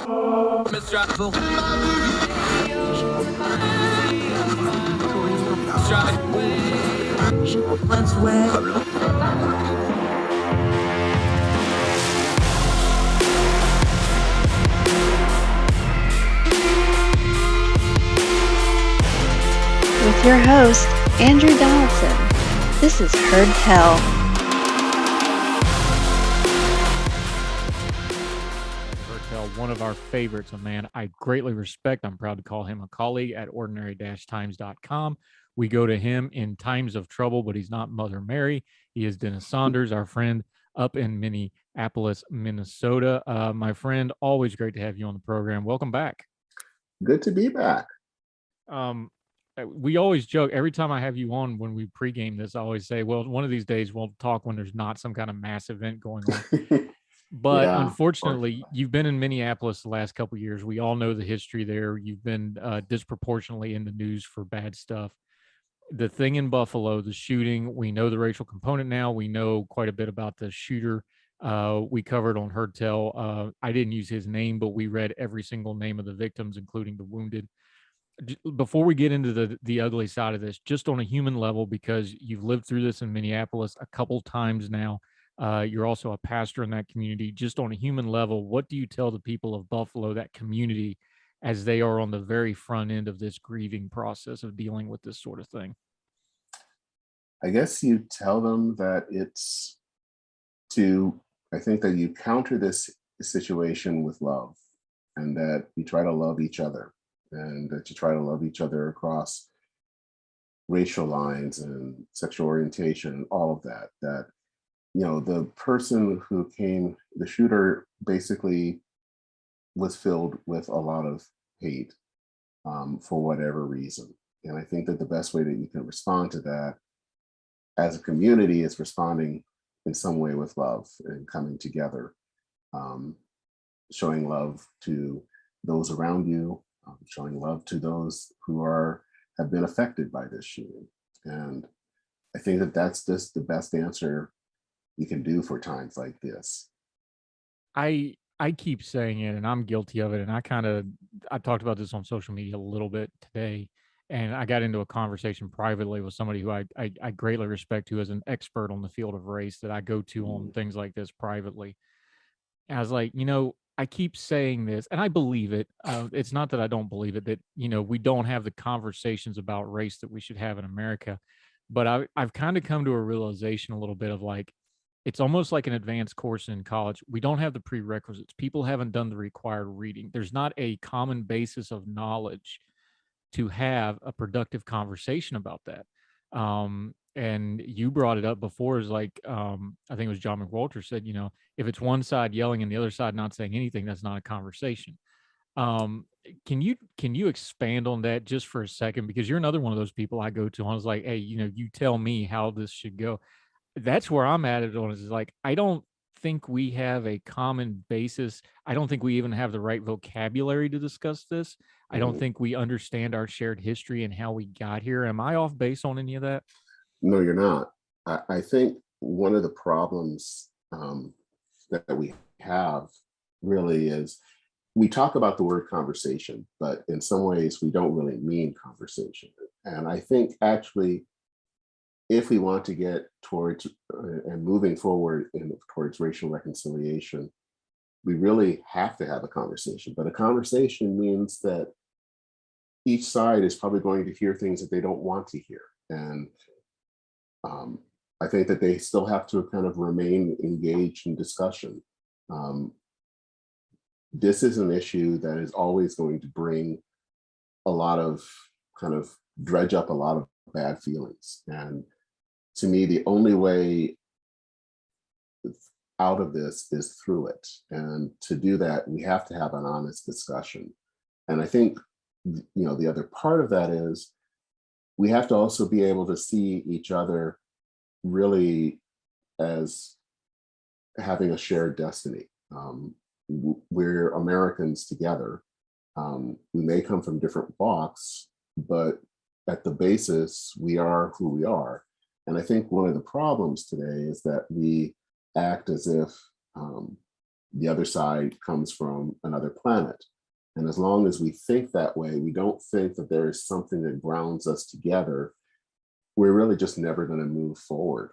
With your host, Andrew Donaldson. This is Heard Tell. Heard Tell, one of our favorites, a man I greatly respect. I'm proud to call him a colleague at ordinary-times.com. We go to him in times of trouble, but he's not Mother Mary. He is Dennis Saunders, our friend up in Minneapolis, Minnesota. My friend, always great to have you on the program. Welcome back. Good to be back. We always joke every time I have you on when we pregame this, I always say, well, one of these days we'll talk when there's not some kind of mass event going on. But yeah, unfortunately, you've been in Minneapolis the last couple of years. We all know the history there. You've been disproportionately in the news for bad stuff. The thing in Buffalo, the shooting, we know the racial component now. We know quite a bit about the shooter. We covered on Heard Tell. I didn't use his name, but we read every single name of the victims, including the wounded. Before we get into the ugly side of this, just on a human level, because you've lived through this in Minneapolis a couple times now, you're also a pastor in that community. Just on a human level, what do you tell the people of Buffalo, that community, as they are on the very front end of this grieving process of dealing with this sort of thing? I guess you tell them that I think that you counter this situation with love, and that you try to love each other, and that you try to love each other across racial lines and sexual orientation and all of that. That, the person who came, the shooter, basically was filled with a lot of hate for whatever reason. And I think that the best way that you can respond to that as a community is responding in some way with love and coming together, showing love to those around you, showing love to those who have been affected by this shooting. And I think that that's just the best answer you can do for times like this. I keep saying it, and I'm guilty of it. And I talked about this on social media a little bit today, and I got into a conversation privately with somebody who I greatly respect, who is an expert on the field of race, that I go to on things like this privately. And I was like, I keep saying this, and I believe it. It's not that I don't believe it, that, we don't have the conversations about race that we should have in America. But I've kind of come to a realization a little bit of like, it's almost like an advanced course in college. We don't have the prerequisites. People haven't done the required reading. There's not a common basis of knowledge to have a productive conversation about that. And you brought it up before, is like, I think it was John McWalter said, if it's one side yelling and the other side not saying anything, that's not a conversation. Can you expand on that just for a second? Because you're another one of those people I go to. I was like, hey, you tell me how this should go. That's where I'm at it on, is like, I don't think we have a common basis. I don't think we even have the right vocabulary to discuss this. I don't think we understand our shared history and how we got here. Am I off base on any of that? No, you're not. I think one of the problems that we have really is, we talk about the word conversation, but in some ways we don't really mean conversation. And I think actually, if we want to get towards and moving forward towards racial reconciliation, we really have to have a conversation. But a conversation means that each side is probably going to hear things that they don't want to hear. And I think that they still have to kind of remain engaged in discussion. This is an issue that is always going to bring a lot of dredge up a lot of bad feelings. And to me, the only way out of this is through it. And to do that, we have to have an honest discussion. And I think, the other part of that is, we have to also be able to see each other really as having a shared destiny. We're Americans together. We may come from different walks, but at the basis, we are who we are. And I think one of the problems today is that we act as if the other side comes from another planet. And as long as we think that way, we don't think that there is something that grounds us together, we're really just never going to move forward.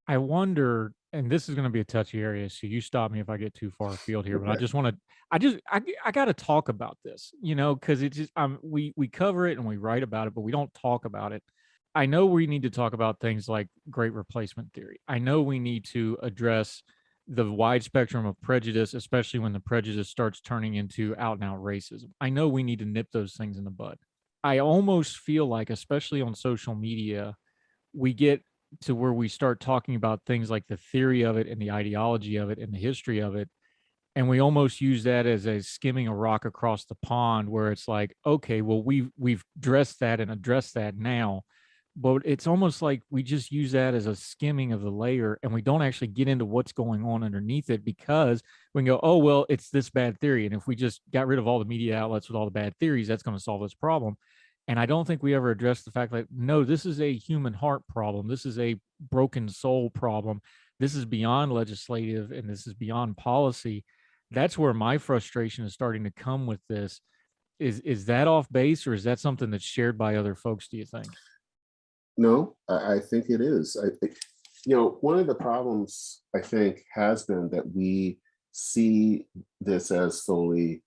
I wonder, and this is going to be a touchy area, so you stop me if I get too far afield here. But I Okay. just want to, I got to talk about this, because it's just, we cover it and we write about it, but we don't talk about it. I know we need to talk about things like great replacement theory. I know we need to address the wide spectrum of prejudice, especially when the prejudice starts turning into out and out racism. I know we need to nip those things in the bud. I almost feel like, especially on social media, we get to where we start talking about things like the theory of it and the ideology of it and the history of it. And we almost use that as a skimming a rock across the pond, where it's like, okay, well, we've dressed that and addressed that now. But it's almost like we just use that as a skimming of the layer, and we don't actually get into what's going on underneath it, because we can go, oh, well, it's this bad theory. And if we just got rid of all the media outlets with all the bad theories, that's going to solve this problem. And I don't think we ever address the fact that, no, this is a human heart problem. This is a broken soul problem. This is beyond legislative and this is beyond policy. That's where my frustration is starting to come with this. Is that off base, or is that something that's shared by other folks, do you think? No, I think it is. I think, one of the problems I think has been that we see this as solely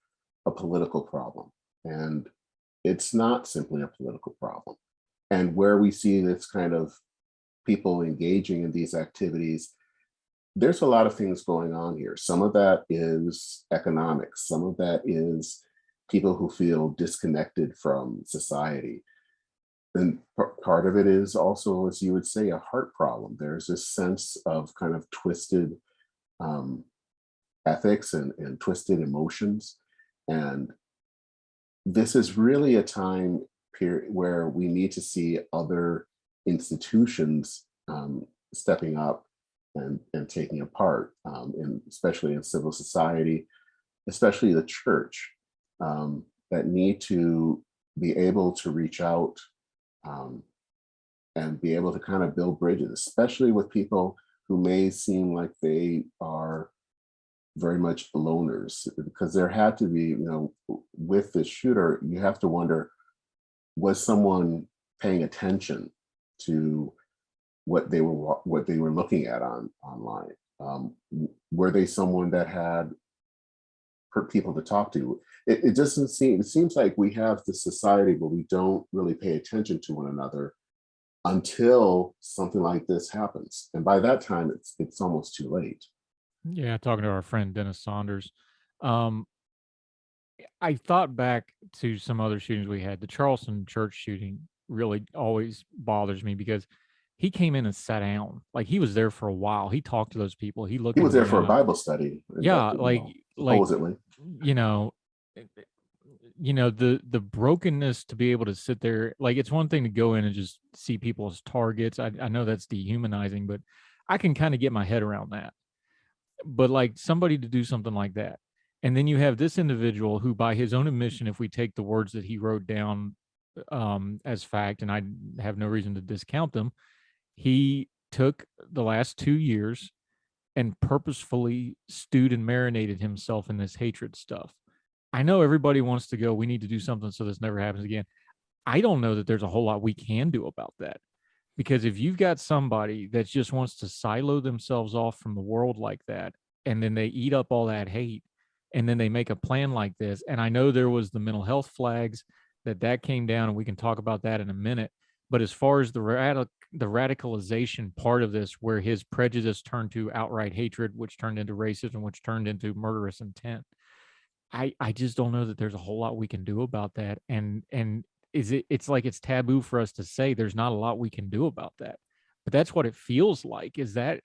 a political problem. And it's not simply a political problem. And where we see this kind of people engaging in these activities, there's a lot of things going on here. Some of that is economics. Some of that is people who feel disconnected from society. And part of it is also, as you would say, a heart problem. There's this sense of kind of twisted um, ethics and twisted emotions. And this is really a time period where we need to see other institutions stepping up and taking a part, especially in civil society, especially the church, that need to be able to reach out um, and be able to kind of build bridges, especially with people who may seem like they are very much loners, because there had to be, with the shooter, you have to wonder, was someone paying attention to what they were looking at online? Were they someone that had people to talk to? It doesn't seem, it seems like we have the society, but we don't really pay attention to one another until something like this happens. And by that time, it's almost too late. Yeah, talking to our friend Dennis Saunders. Um, I thought back to some other shootings we had. The Charleston church shooting really always bothers me, because he came in and sat down. Like, he was there for a while. He talked to those people. He looked He was them in there the for a eye. Bible study. Yeah, like Supposedly. you know, eh, eh, the brokenness to be able to sit there. Like, it's one thing to go in and just see people as targets. I know that's dehumanizing, but I can kind of get my head around that. But like, somebody to do something like that, and then you have this individual who, by his own admission, if we take the words that he wrote down as fact, and I have no reason to discount them, he took the last 2 years and purposefully stewed and marinated himself in this hatred stuff. I know everybody wants to go, we need to do something so this never happens again. I don't know that there's a whole lot we can do about that. Because if you've got somebody that just wants to silo themselves off from the world like that, and then they eat up all that hate, and then they make a plan like this, and I know there was the mental health flags that came down, and we can talk about that in a minute. But as far as the radicalization part of this, where his prejudice turned to outright hatred, which turned into racism, which turned into murderous intent, I just don't know that there's a whole lot we can do about that. And it's like, it's taboo for us to say there's not a lot we can do about that. But that's what it feels like. Do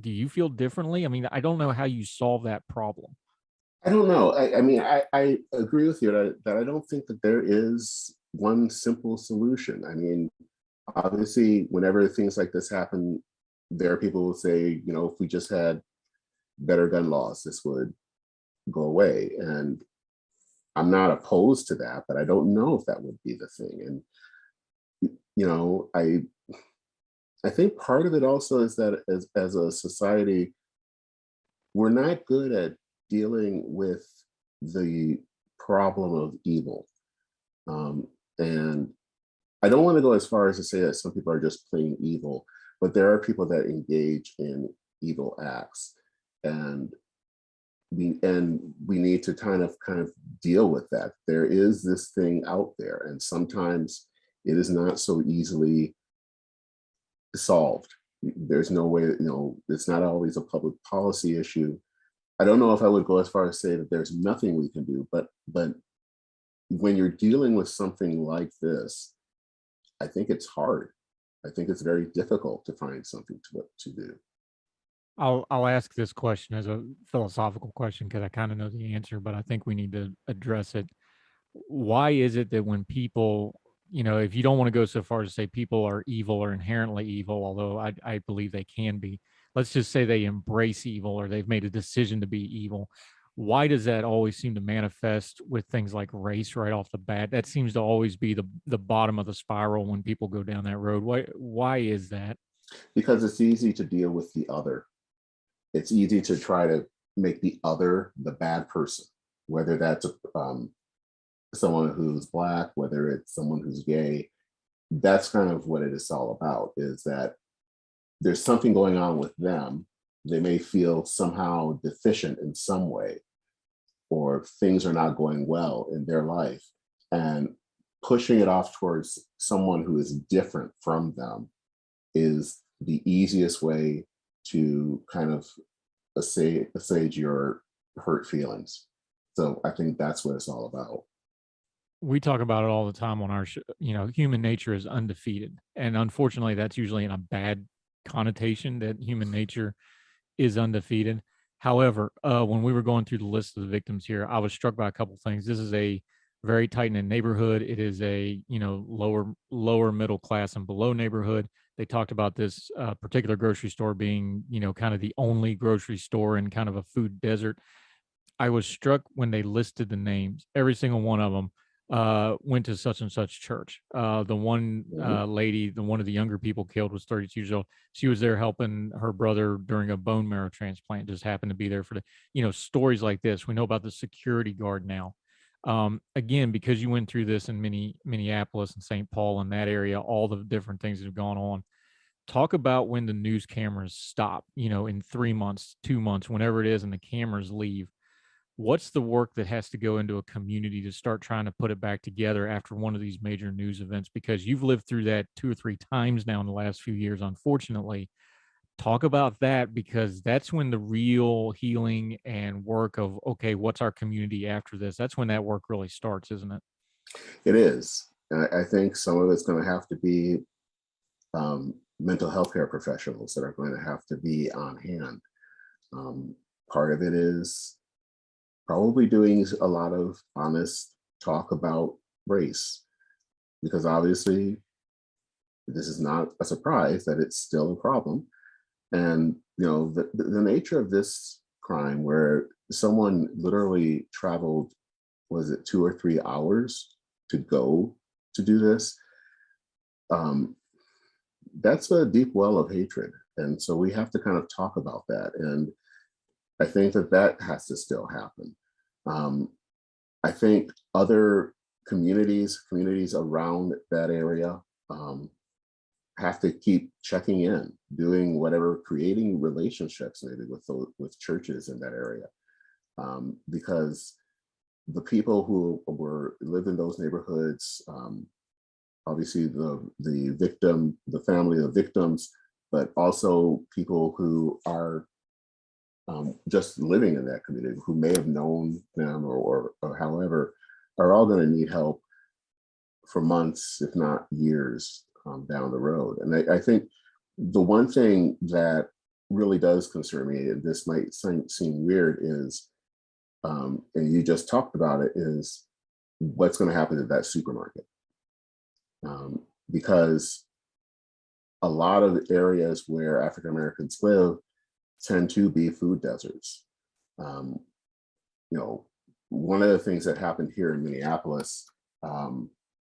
you feel differently? I mean, I don't know how you solve that problem. I don't know. I mean, I agree with you that I don't think that there is one simple solution. I mean, obviously, whenever things like this happen, there are people who say, if we just had better gun laws, this would go away. And I'm not opposed to that, but I don't know if that would be the thing. And, I think part of it also is that as a society, we're not good at dealing with the problem of evil. And I don't want to go as far as to say that some people are just plain evil, but there are people that engage in evil acts, and we need to kind of deal with that. There is this thing out there, and sometimes it is not so easily solved. There's no way, it's not always a public policy issue. I don't know if I would go as far as say that there's nothing we can do, but when you're dealing with something like this, I think it's hard. I think it's very difficult to find something to do. I'll ask this question as a philosophical question because I kind of know the answer, but I think we need to address it. Why is it that when people, if you don't want to go so far as to say people are evil or inherently evil, although I believe they can be, let's just say they embrace evil or they've made a decision to be evil. Why does that always seem to manifest with things like race right off the bat? That seems to always be the bottom of the spiral when people go down that road. Why is that? Because it's easy to deal with the other. It's easy to try to make the other the bad person, whether that's someone who's Black, whether it's someone who's gay. That's kind of what it is all about, is that there's something going on with them. They may feel somehow deficient in some way, or things are not going well in their life. And pushing it off towards someone who is different from them is the easiest way to kind of assuage your hurt feelings. So I think that's what it's all about. We talk about it all the time on our show. Human nature is undefeated. And unfortunately, that's usually in a bad connotation, that human nature is undefeated. However, when we were going through the list of the victims here, I was struck by a couple things. This is a very tight-knit neighborhood. It is a, lower middle class and below neighborhood. They talked about this particular grocery store being, kind of the only grocery store in kind of a food desert. I was struck when they listed the names. Every single one of them went to such and such church. The one lady, one of the younger people killed, was 32 years old. She was there helping her brother during a bone marrow transplant, just happened to be there for stories like this. We know about the security guard now. Again, because you went through this in Minneapolis and St. Paul and that area, all the different things that have gone on. Talk about when the news cameras stop, in 3 months, 2 months, whenever it is, and the cameras leave. What's the work that has to go into a community to start trying to put it back together after one of these major news events? Because you've lived through that 2 or 3 times now in the last few years, unfortunately. Talk about that, because that's when the real healing and work of, okay, what's our community after this? That's when that work really starts, isn't it? It is. I think some of it's going to have to be mental health care professionals that are going to have to be on hand. Part of it is probably doing a lot of honest talk about race, because obviously this is not a surprise that it's still a problem. And the nature of this crime, where someone literally traveled, was it 2 or 3 hours to go to do this? That's a deep well of hatred. And so we have to kind of talk about that. And I think that has to still happen. I think other communities around that area have to keep checking in, doing whatever, creating relationships maybe with churches in that area, because the people who live in those neighborhoods, obviously the victim, the family of victims, but also people who are just living in that community, who may have known them or however, are all going to need help for months, if not years, down the road. And I think the one thing that really does concern me, and this might seem weird, is, and you just talked about it, is what's going to happen to that supermarket. Because a lot of areas where African Americans live tend to be food deserts. One of the things that happened here in Minneapolis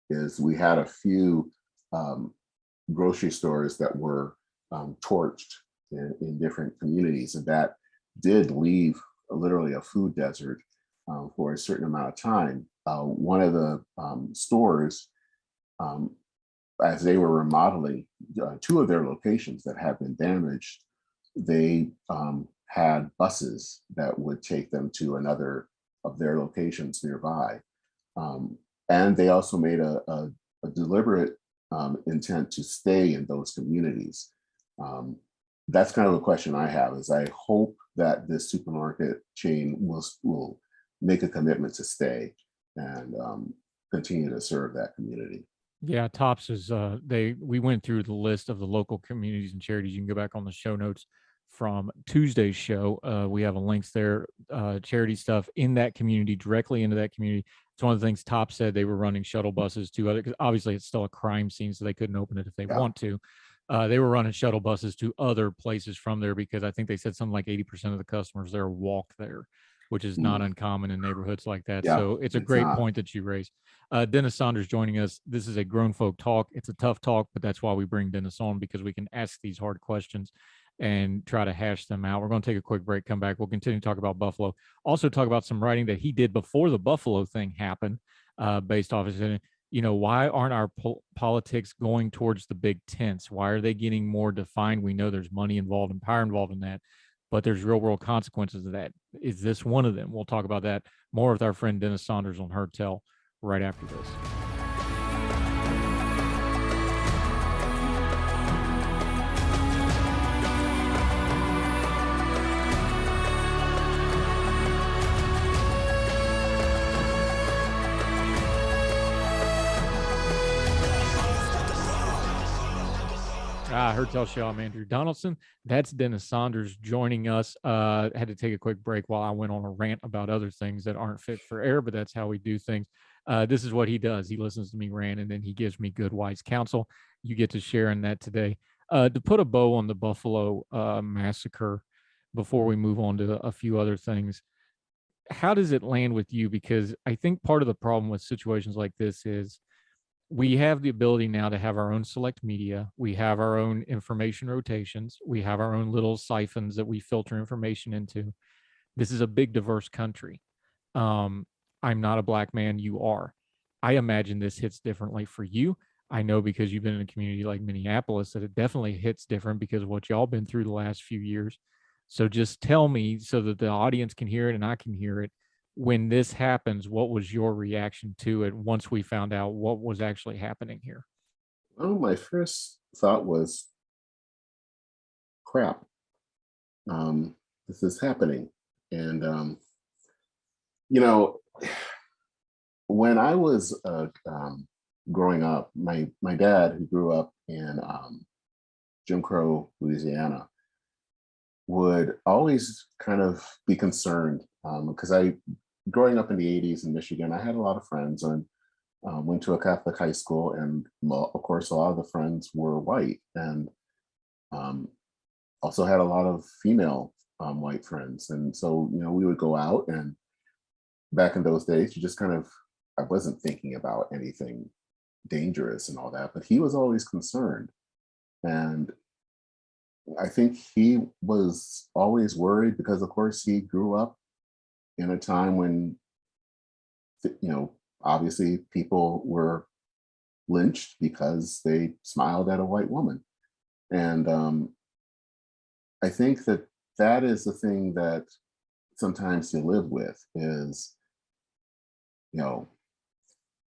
is we had a few grocery stores that were torched in different communities, and that did leave literally a food desert for a certain amount of time. One of the stores, um, as they were remodeling two of their locations that had been damaged, they had buses that would take them to another of their locations nearby. Um, and they also made a deliberate intent to stay in those communities. Um, that's kind of a question I have, is I hope that this supermarket chain will make a commitment to stay and continue to serve that community. Yeah, Tops is we went through the list of the local communities and charities. You can go back on the show notes from Tuesday's show. We have a links there, charity stuff in that community, directly into that community. It's one of the things Top said. They were running shuttle buses to other, because obviously it's still a crime scene, so they couldn't open it if they want to. They were running shuttle buses to other places from there, because I think they said something like 80% of the customers there walk there, which is not uncommon in neighborhoods like that. Yeah, so it's a great point that you raised. Dennis Saunders joining us. This is a grown folk talk. It's a tough talk, but that's why we bring Dennis on, because we can ask these hard questions and try to hash them out. We're going to take a quick break, come back. We'll continue to talk about Buffalo. Also talk about some writing that he did before the Buffalo thing happened, based off his, why aren't our politics going towards the big tents? Why are they getting more defined? We know there's money involved and power involved in that, but there's real world consequences of that. Is this one of them? We'll talk about that more with our friend Dennis Saunders on Heard Tell right after this. Heard Tell Show. I'm Andrew Donaldson. That's Dennis Saunders joining us. Had to take a quick break while I went on a rant about other things that aren't fit for air, but that's how we do things. This is what he does. He listens to me rant, and then he gives me good, wise counsel. You get to share in that today. To put a bow on the Buffalo massacre before we move on to a few other things, how does it land with you? Because I think part of the problem with situations like this is we have the ability now to have our own select media. We have our own information rotations. We have our own little siphons that we filter information into. This is a big, diverse country. I'm not a black man. You are. I imagine this hits differently for you. I know, because you've been in a community like Minneapolis, that it definitely hits different because of what y'all been through the last few years. So just tell me, so that the audience can hear it and I can hear it, when this happens, what was your reaction to it once we found out what was actually happening here? Oh, my first thought was, crap, this is happening. And, when I was growing up, my dad, who grew up in Jim Crow, Louisiana, would always kind of be concerned, because growing up in the 80s in Michigan, I had a lot of friends and went to a Catholic high school, and of course, a lot of the friends were white, and also had a lot of female white friends. And so, we would go out, and back in those days, I wasn't thinking about anything dangerous and all that, but he was always concerned. And I think he was always worried because, of course, he grew up in a time when, obviously people were lynched because they smiled at a white woman. And I think that is the thing that sometimes you live with is,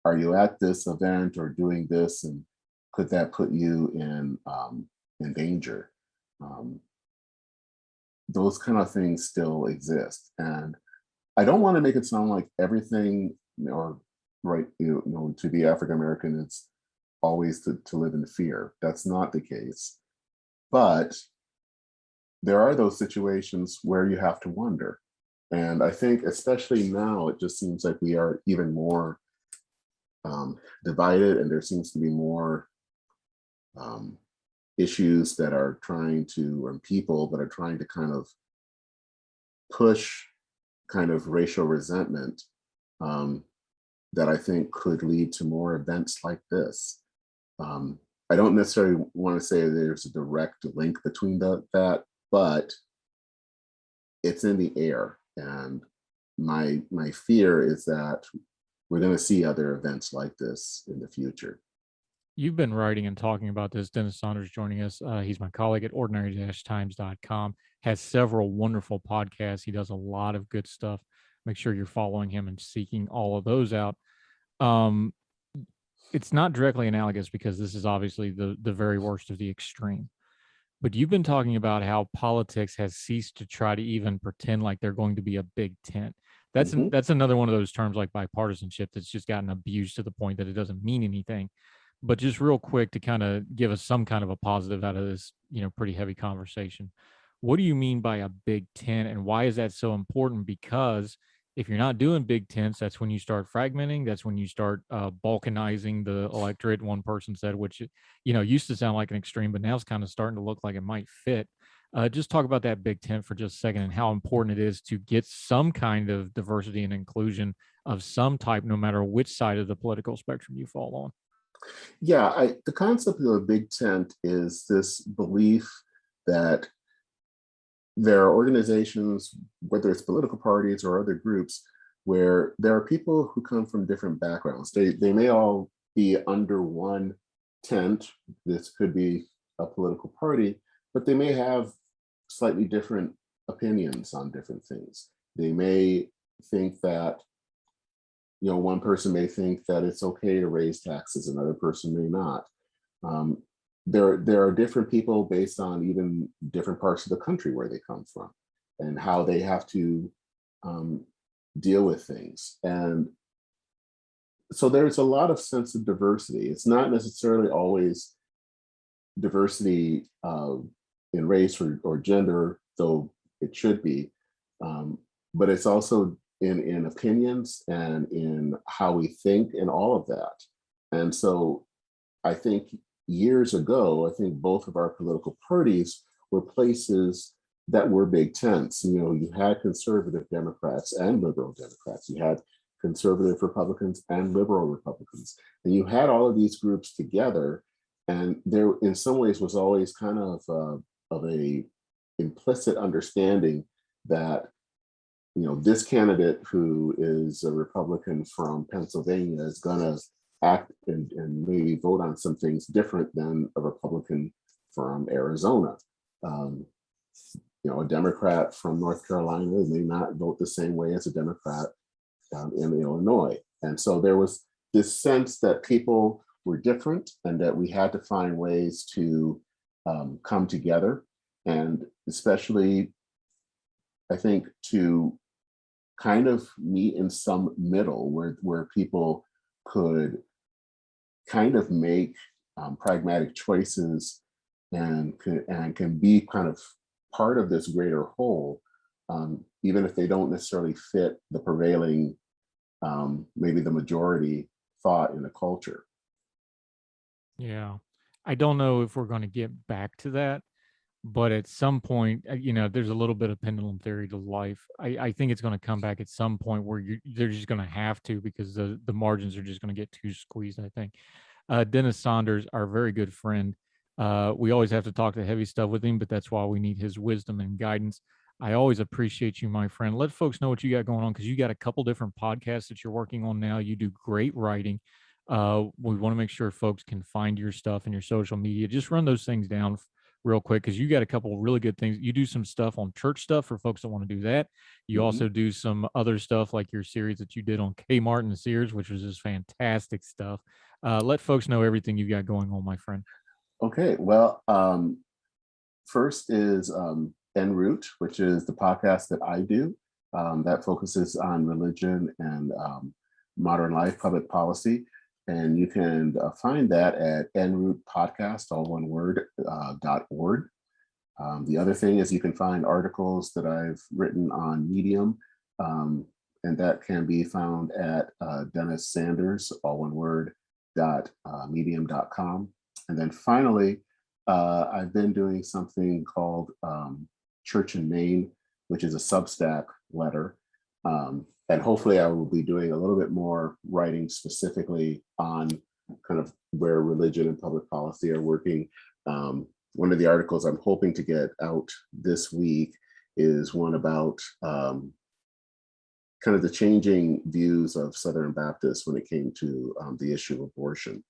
are you at this event or doing this, and could that put you in danger? Those kind of things still exist, and I don't want to make it sound like everything, or right, to be African American, it's always to live in fear. That's not the case, but there are those situations where you have to wonder. And I think, especially now, it just seems like we are even more divided, and there seems to be more issues that are or people that are trying to kind of push kind of racial resentment, that I think could lead to more events like this. I don't necessarily want to say there's a direct link between that, but it's in the air. And my fear is that we're going to see other events like this in the future. You've been writing and talking about this. Dennis Saunders joining us. He's my colleague at ordinary-times.com, has several wonderful podcasts. He does a lot of good stuff. Make sure you're following him and seeking all of those out. Um, it's not directly analogous because this is obviously the very worst of the extreme. But you've been talking about how politics has ceased to try to even pretend like they're going to be a big tent. Mhm. That's another one of those terms like bipartisanship that's just gotten abused to the point that it doesn't mean anything. But just real quick to kind of give us some kind of a positive out of this, pretty heavy conversation. What do you mean by a big tent, and why is that so important? Because if you're not doing big tents, that's when you start fragmenting. That's when you start balkanizing the electorate. One person said, which used to sound like an extreme, but now it's kind of starting to look like it might fit. Just talk about that big tent for just a second and how important it is to get some kind of diversity and inclusion of some type, no matter which side of the political spectrum you fall on. Yeah, the concept of a big tent is this belief that there are organizations, whether it's political parties or other groups, where there are people who come from different backgrounds. They may all be under one tent. This could be a political party, but they may have slightly different opinions on different things. They may think that, one person may think that it's okay to raise taxes, another person may not. Um, there are different people based on even different parts of the country where they come from and how they have to um, deal with things. And so there's a lot of sense of diversity. It's not necessarily always diversity in race or gender, though it should be, but it's also in opinions and in how we think and all of that. And so I think years ago, I think both of our political parties were places that were big tents. You had conservative Democrats and liberal Democrats. You had conservative Republicans and liberal Republicans. And you had all of these groups together. And there, in some ways, was always kind of a implicit understanding that this candidate who is a Republican from Pennsylvania is going to act and maybe vote on some things different than a Republican from Arizona. A Democrat from North Carolina may not vote the same way as a Democrat in Illinois. And so there was this sense that people were different and that we had to find ways to come together, and especially, I think, to kind of meet in some middle where people could kind of make pragmatic choices and can be kind of part of this greater whole, even if they don't necessarily fit the prevailing, maybe the majority thought in the culture. Yeah. I don't know if we're going to get back to that, but at some point, there's a little bit of pendulum theory to life. I think it's going to come back at some point where they're just going to have to, because the margins are just going to get too squeezed, I think. Dennis Saunders, our very good friend, we always have to talk the heavy stuff with him, but that's why we need his wisdom and guidance. I always appreciate you, my friend. Let folks know what you got going on, because you got a couple different podcasts that you're working on now. You do great writing. We want to make sure folks can find your stuff and your social media. Just run those things down real quick, because you got a couple of really good things. You do some stuff on church stuff for folks that want to do that. You also do some other stuff like your series that you did on Kmart and Sears, which was just fantastic stuff. Let folks know everything you got going on, my friend. Okay, well, first is En Route, which is the podcast that I do that focuses on religion and modern life, public policy. And you can find that at enroutepodcast, all one word, .org. The other thing is you can find articles that I've written on Medium, and that can be found at Dennis Sanders, all one word, .medium.com. And then finally, I've been doing something called Church in Maine, which is a Substack letter. And hopefully I will be doing a little bit more writing specifically on kind of where religion and public policy are working. One of the articles I'm hoping to get out this week is one about kind of the changing views of Southern Baptists when it came to the issue of abortion,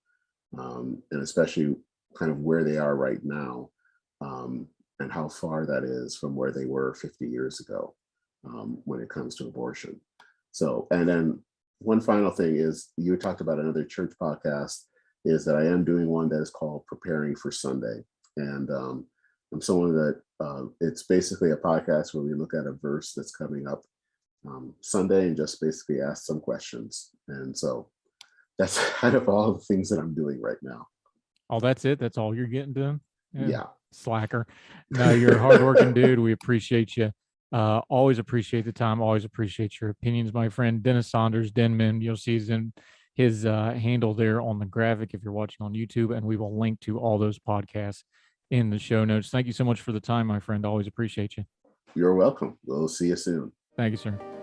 and especially kind of where they are right now, and how far that is from where they were 50 years ago when it comes to abortion. So, and then one final thing is, you talked about another church podcast, is that I am doing one that is called Preparing for Sunday. And I'm someone that it's basically a podcast where we look at a verse that's coming up Sunday and just basically ask some questions. And so that's kind of all the things that I'm doing right now. Oh, that's it? That's all you're getting done? Yeah. Slacker. No, you're a hardworking dude. We appreciate you. Always appreciate the time. Always appreciate your opinions, my friend. Dennis Saunders, Denman. You'll see his handle there on the graphic if you're watching on YouTube, and we will link to all those podcasts in the show notes. Thank you so much for the time, my friend. Always appreciate you. You're welcome. We'll see you soon. Thank you, sir.